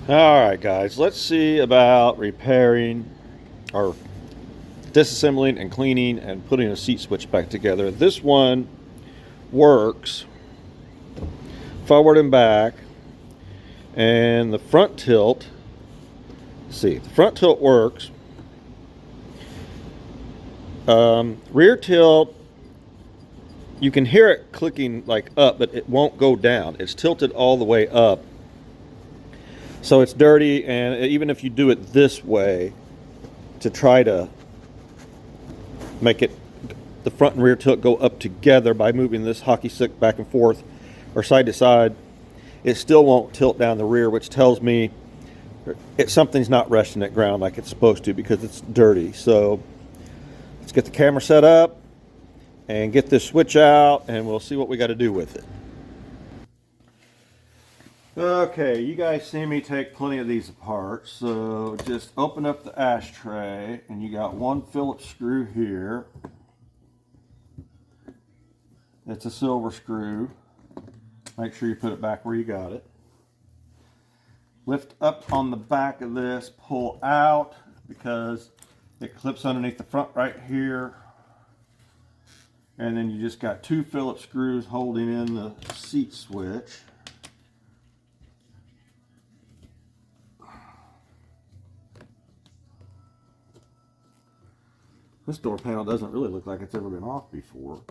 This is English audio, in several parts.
Alright guys, let's see about repairing or disassembling and cleaning and putting a seat switch back together. This one works forward and back, and the front tilt, the front tilt works. Rear tilt, you can hear it clicking like up, but it won't go down. It's tilted all the way up. So it's dirty, and even if you do it this way to try to make it the front and rear tilt go up together by moving this hockey stick back and forth or side to side, it still won't tilt down the rear, which tells me something's not resting at ground like it's supposed to because it's dirty. So let's get the camera set up and get this switch out, and we'll see what we got to do with it. Okay, you guys see me take plenty of these apart, so just open up the ashtray, and you got one Phillips screw here. It's a silver screw. Make sure you put it back where you got it. Lift up on the back of this, pull out, because it clips underneath the front right here. And then you just got two Phillips screws holding in the seat switch. This door panel doesn't really look like it's ever been off before.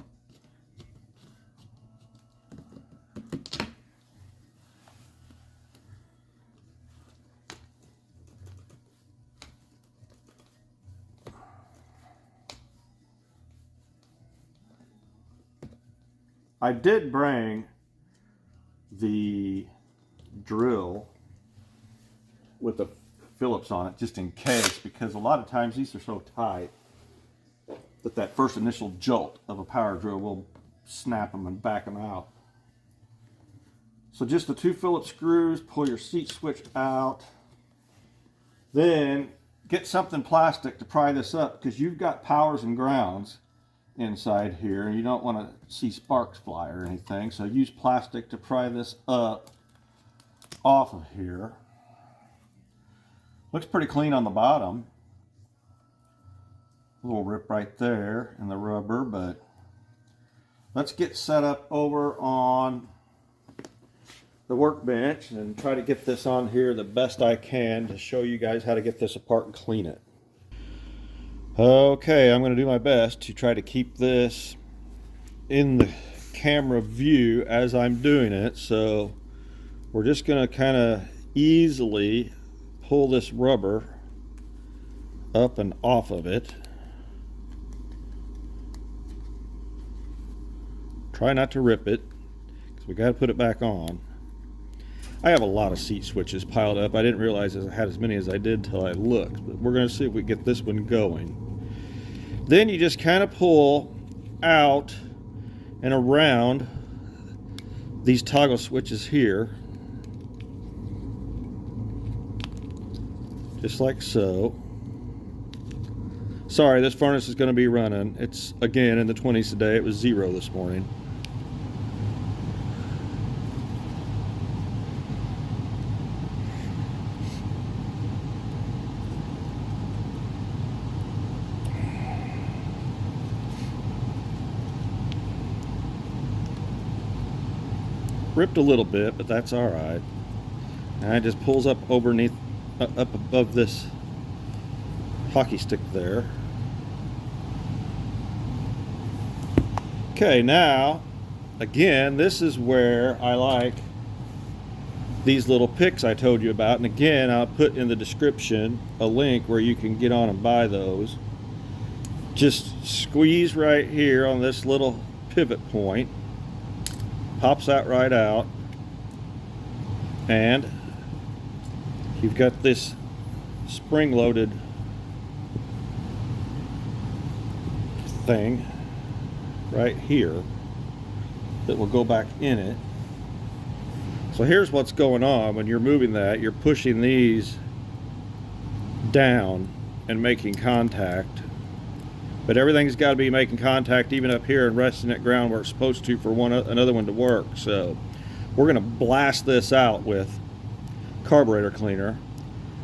I did bring the drill with the Phillips on it just in case, because a lot of times these are so tight that first initial jolt of a power drill will snap them and back them out. So just the two Phillips screws, pull your seat switch out, then get something plastic to pry this up, because you've got powers and grounds inside here and you don't want to see sparks fly or anything, so use plastic to pry this up off of here. Looks pretty clean on the bottom. A little rip right there in the rubber, but let's get set up over on the workbench and try to get this on here the best I can to show you guys how to get this apart and clean it. Okay, I'm going to do my best to try to keep this in the camera view as I'm doing it. So we're just going to kind of easily pull this rubber up and off of it. Try not to rip it, because we got to put it back on. I have a lot of seat switches piled up. I didn't realize I had as many as I did till I looked, but we're going to see if we get this one going. Then you just kind of pull out and around these toggle switches here, just like so. Sorry, this furnace is going to be running. It's again in the 20s today. It was 0 this morning. Ripped a little bit, but that's all right. And it just pulls up underneath, up above this hockey stick there. Okay, now again, this is where I like these little picks I told you about, and again I'll put in the description a link where you can get on and buy those. Just squeeze right here on this little pivot point, pops that right out, and you've got this spring-loaded thing right here that will go back in it. So here's what's going on when you're moving that. You're pushing these down and making contact, but everything's got to be making contact even up here and resting at ground where it's supposed to for another one to work. So we're going to blast this out with carburetor cleaner.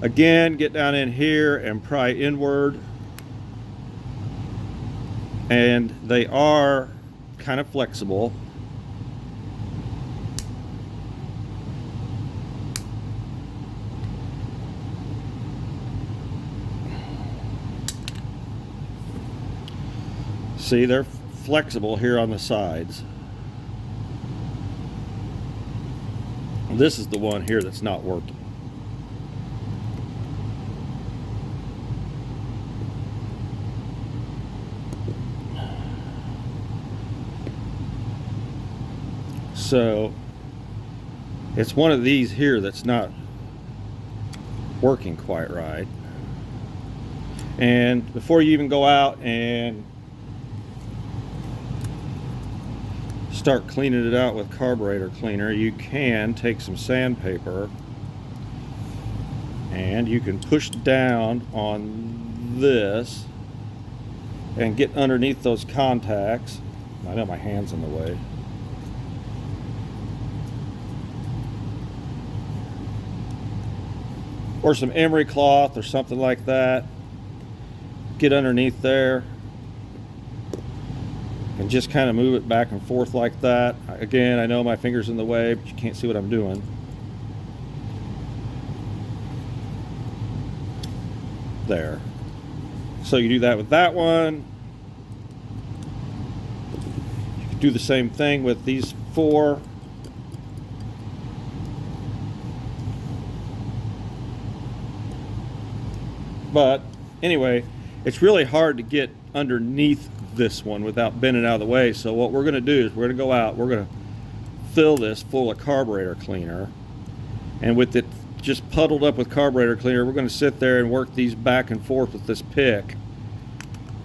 Again, get down in here and pry inward. And they are kind of flexible. See, they're flexible here on the sides. This is the one here that's not working. So it's one of these here that's not working quite right. And before you even go out and start cleaning it out with carburetor cleaner, you can take some sandpaper and you can push down on this and get underneath those contacts. I know my hand's in the way. Or some emery cloth or something like that. Get underneath there and just kind of move it back and forth like that. Again, I know my finger's in the way, but you can't see what I'm doing. There. So you do that with that one. You can do the same thing with these four. But anyway, it's really hard to get underneath this one without bending out of the way. So what we're going to do is we're going to go out, we're going to fill this full of carburetor cleaner, and with it just puddled up with carburetor cleaner, we're going to sit there and work these back and forth with this pick,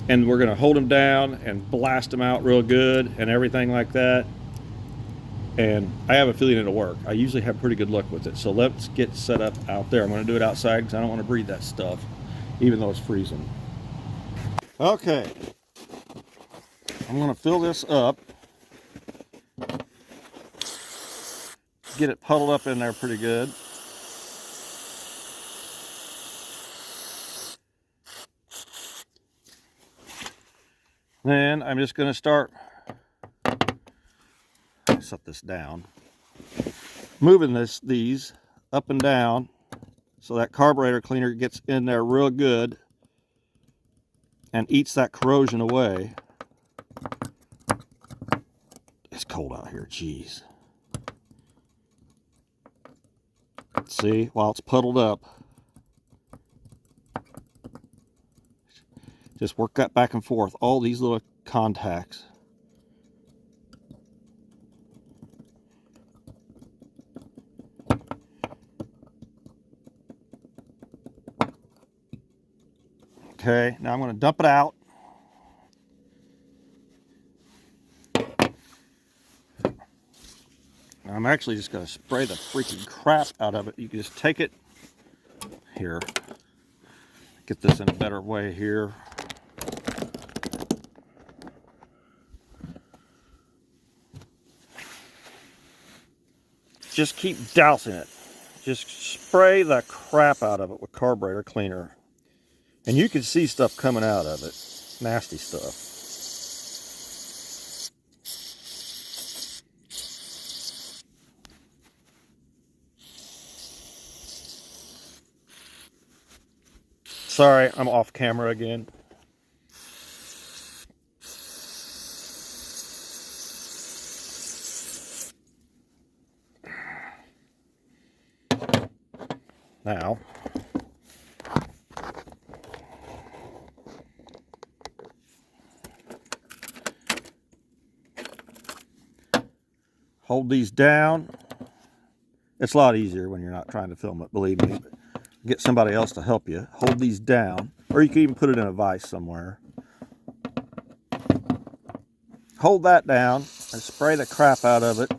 and we're going to hold them down and blast them out real good and everything like that. And I have a feeling it'll work. I usually have pretty good luck with it. So let's get set up out there. I'm going to do it outside because I don't want to breathe that stuff, even though it's freezing. Okay, I'm going to fill this up, get it puddled up in there pretty good. Then I'm just going to start, set this down, moving these up and down so that carburetor cleaner gets in there real good and eats that corrosion away. It's cold out here, jeez. See, while it's puddled up, just work that back and forth, all these little contacts. Okay, now I'm going to dump it out. I'm actually just going to spray the freaking crap out of it. You can just take it here. Get this in a better way here. Just keep dousing it. Just spray the crap out of it with carburetor cleaner. And you can see stuff coming out of it. Nasty stuff. Sorry, I'm off camera again. Now, hold these down. It's a lot easier when you're not trying to film it, believe me. But get somebody else to help you. Hold these down, or you can even put it in a vise somewhere. Hold that down and spray the crap out of it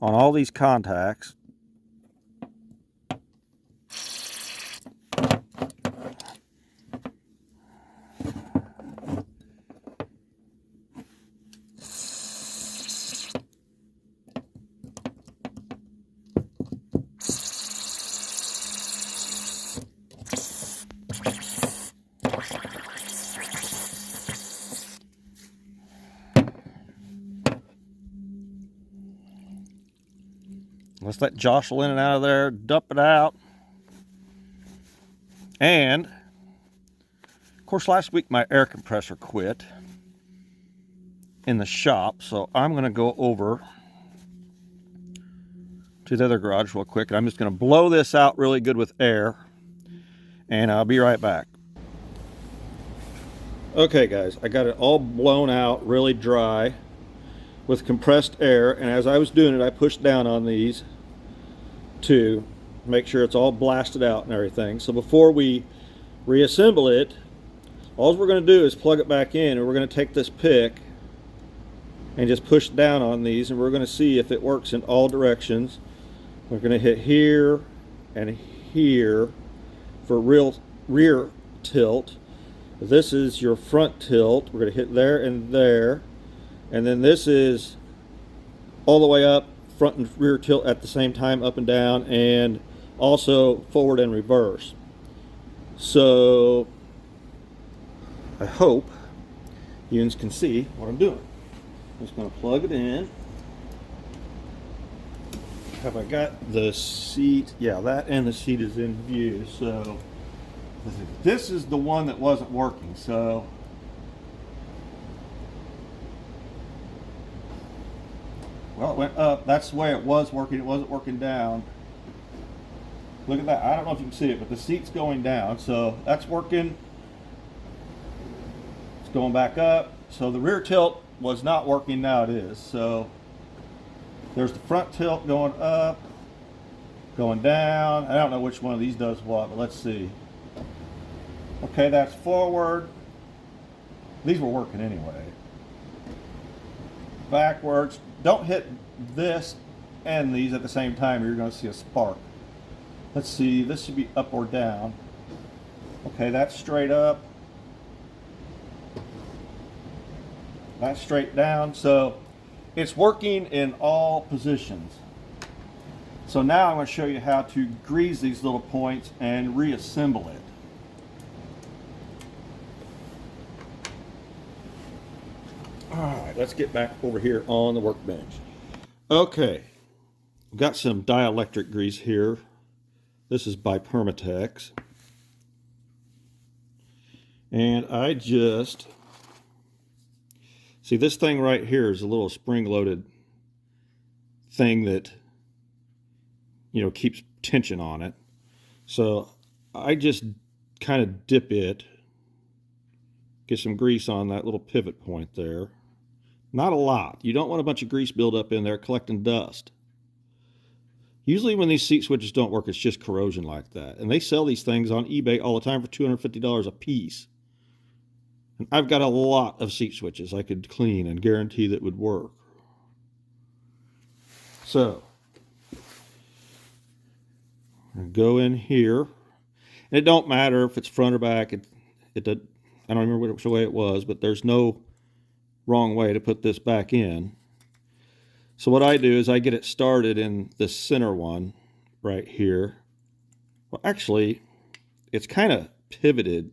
on all these contacts. Just let jostle in and out of there, dump it out. And of course, last week my air compressor quit in the shop, so I'm going to go over to the other garage real quick. I'm just going to blow this out really good with air, and I'll be right back. Okay guys, I got it all blown out really dry with compressed air, and as I was doing it I pushed down on these to make sure it's all blasted out and everything. So before we reassemble it, all we're going to do is plug it back in, and we're going to take this pick and just push down on these, and we're going to see if it works in all directions. We're going to hit here and here for rear tilt. This is your front tilt. We're going to hit there, and then this is all the way up, front and rear tilt at the same time, up and down, and also forward and reverse. So I hope you can see what I'm doing. I'm just going to plug it in. Have I got the seat? Yeah, that and the seat is in view. So this is the one that wasn't working. So well, it went up. That's the way it was working. It wasn't working down. Look at that. I don't know if you can see it, but the seat's going down. So that's working. It's going back up. So the rear tilt was not working. Now it is. So there's the front tilt going up, going down. I don't know which one of these does what, but let's see. Okay, that's forward. These were working anyway. Backwards. Don't hit this and these at the same time, or you're going to see a spark. Let's see, this should be up or down. Okay, that's straight up. That's straight down. So it's working in all positions. So now I'm going to show you how to grease these little points and reassemble it. Alright, let's get back over here on the workbench. Okay, got some dielectric grease here. This is by Permatex. And I just, see this thing right here is a little spring-loaded thing that, you know, keeps tension on it. So I just kind of dip it, get some grease on that little pivot point there. Not a lot. You don't want a bunch of grease buildup in there collecting dust. Usually when these seat switches don't work, it's just corrosion like that. And they sell these things on eBay all the time for $250 a piece. And I've got a lot of seat switches I could clean and guarantee that would work. So, go in here. And it don't matter if it's front or back. I don't remember which way it was, but there's no wrong way to put this back in. So what I do is I get it started in the center one right here. Well, actually, it's kind of pivoted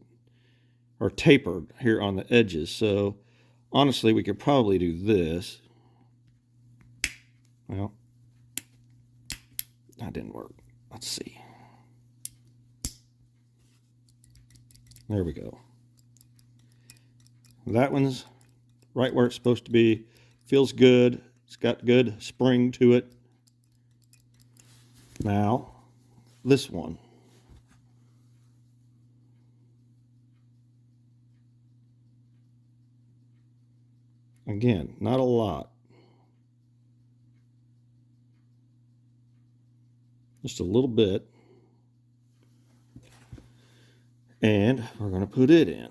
or tapered here on the edges. So honestly, we could probably do this. Well, that didn't work. Let's see. There we go. That one's right where it's supposed to be. Feels good. It's got good spring to it. Now, this one. Again, not a lot. Just a little bit. And we're going to put it in.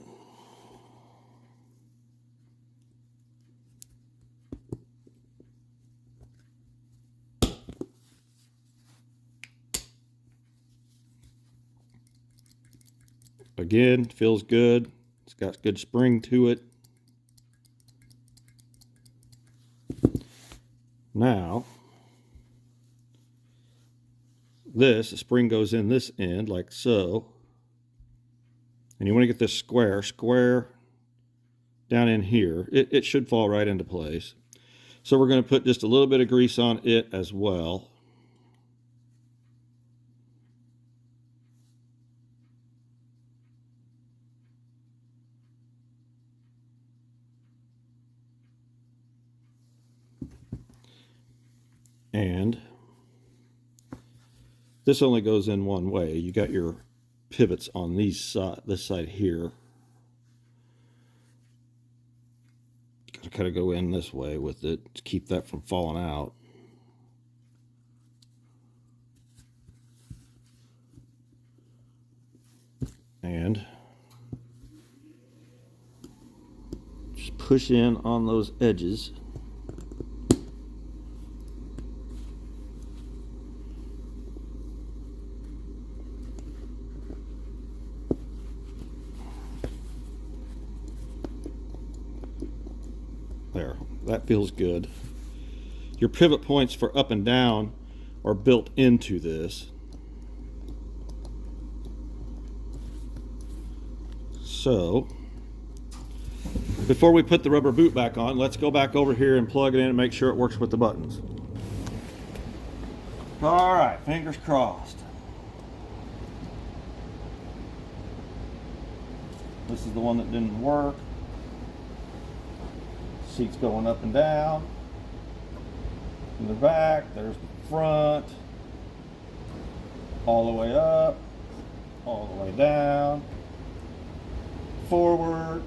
Again, feels good. It's got good spring to it. Now, the spring goes in this end like so. And you want to get this square down in here. It should fall right into place. So we're going to put just a little bit of grease on it as well. And this only goes in one way. You got your pivots on this side here. Gotta kind of go in this way with it to keep that from falling out. And just push in on those edges. There, that feels good. Your pivot points for up and down are built into this. So, before we put the rubber boot back on, let's go back over here and plug it in and make sure it works with the buttons. All right, fingers crossed. This is the one that didn't work. Seats going up and down. In the back, there's the front. All the way up, all the way down. Forward,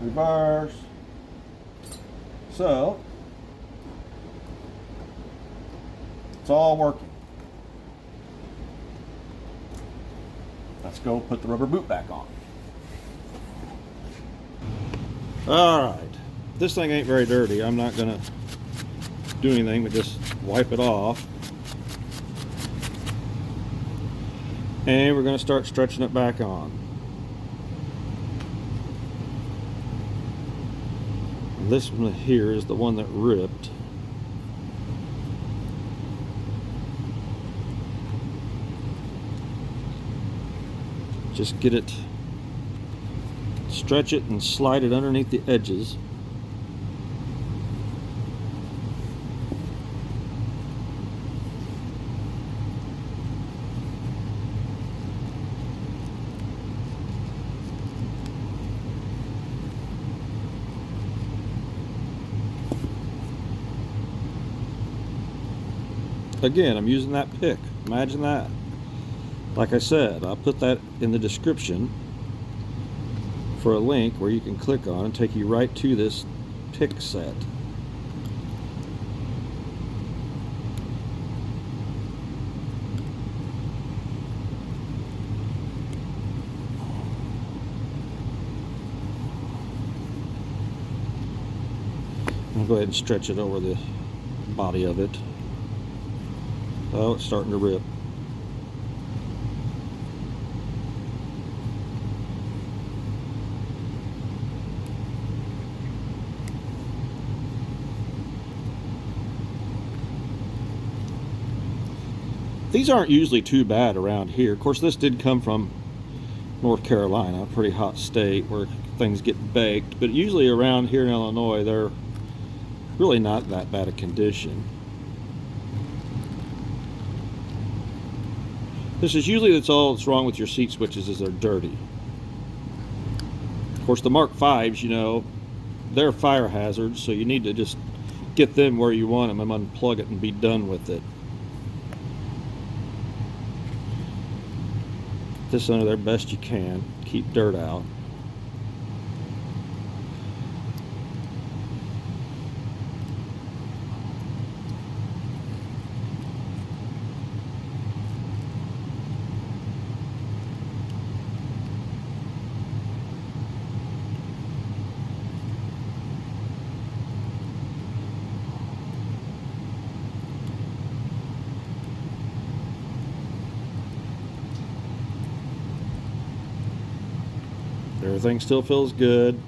reverse. So, it's all working. Let's go put the rubber boot back on. All right, this thing ain't very dirty. I'm not gonna do anything but just wipe it off. And we're gonna start stretching it back on. This one here is the one that ripped. Just get it, stretch it and slide it underneath the edges. Again, I'm using that pick. Imagine that. Like I said, I'll put that in the description for a link where you can click on and take you right to this pick set. I'll go ahead and stretch it over the body of it. Oh, it's starting to rip. These aren't usually too bad around here. Of course, this did come from North Carolina, a pretty hot state where things get baked, but usually around here in Illinois, they're really not that bad a condition. This is usually that's all that's wrong with your seat switches is they're dirty. Of course, the Mark V's, you know, they're fire hazards, so you need to just get them where you want them and unplug it and be done with it. This under there best you can. Keep dirt out. Everything still feels good.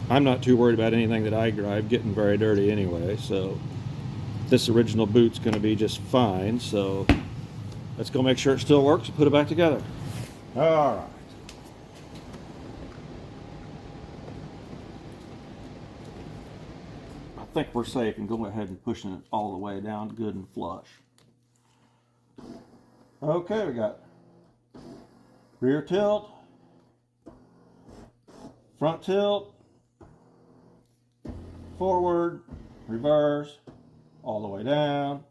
I'm not too worried about anything that I drive getting very dirty anyway, so this original boot's going to be just fine. So let's go make sure it still works and put it back together. All right. I think we're safe and go ahead and pushing it all the way down good and flush. Okay, we got rear tilt, front tilt, forward, reverse, all the way down,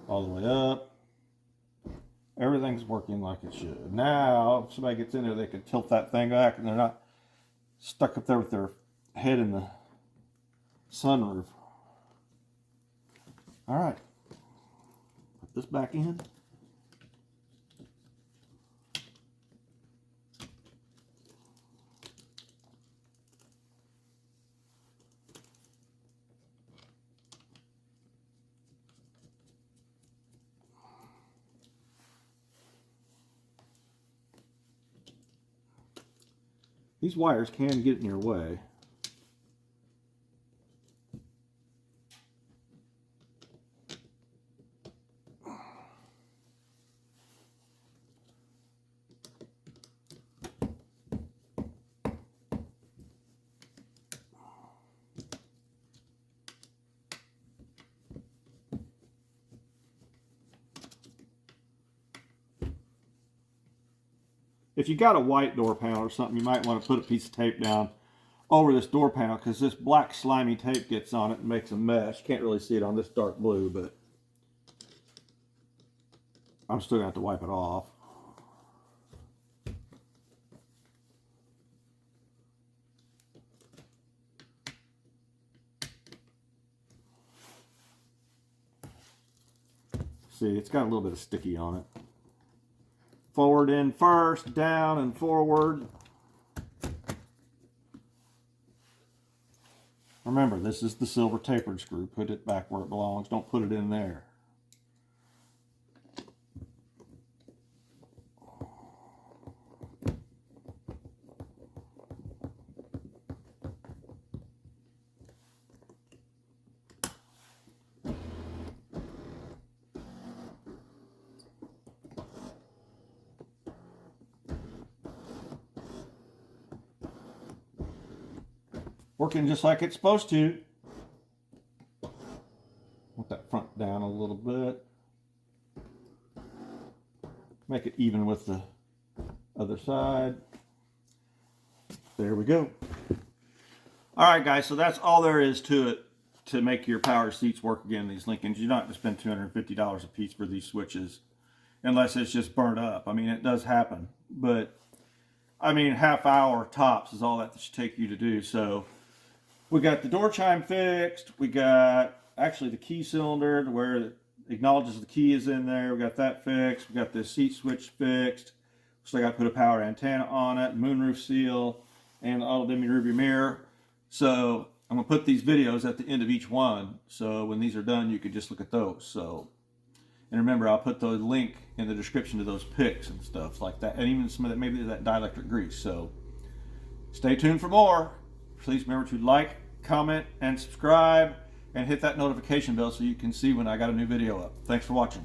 all the way up. Everything's working like it should. Now, if somebody gets in there, they can tilt that thing back and they're not stuck up there with their head in the sunroof. All right, put this back in. These wires can get in your way. If you got a white door panel or something, you might want to put a piece of tape down over this door panel because this black slimy tape gets on it and makes a mess. You can't really see it on this dark blue, but I'm still going to have to wipe it off. See, it's got a little bit of sticky on it. Forward in first, down and forward. Remember, this is the silver tapered screw. Put it back where it belongs. Don't put it in there. Working just like it's supposed to. Put that front down a little bit. Make it even with the other side. There we go. Alright guys, so that's all there is to it to make your power seats work again, these Lincolns. You don't have to spend $250 a piece for these switches unless it's just burnt up. I mean, it does happen, but I mean, half hour tops is all that should take you to do. So we got the door chime fixed. We got actually the key cylinder where it acknowledges the key is in there. We got that fixed. We got the seat switch fixed. So I got to put a power antenna on it, moonroof seal, and auto dimming rearview mirror. So I'm gonna put these videos at the end of each one. So when these are done, you could just look at those. So, and remember, I'll put the link in the description to those pics and stuff like that, and even some of that, maybe that dielectric grease. So stay tuned for more. Please remember to like, comment, and subscribe, and hit that notification bell so you can see when I got a new video up. Thanks for watching.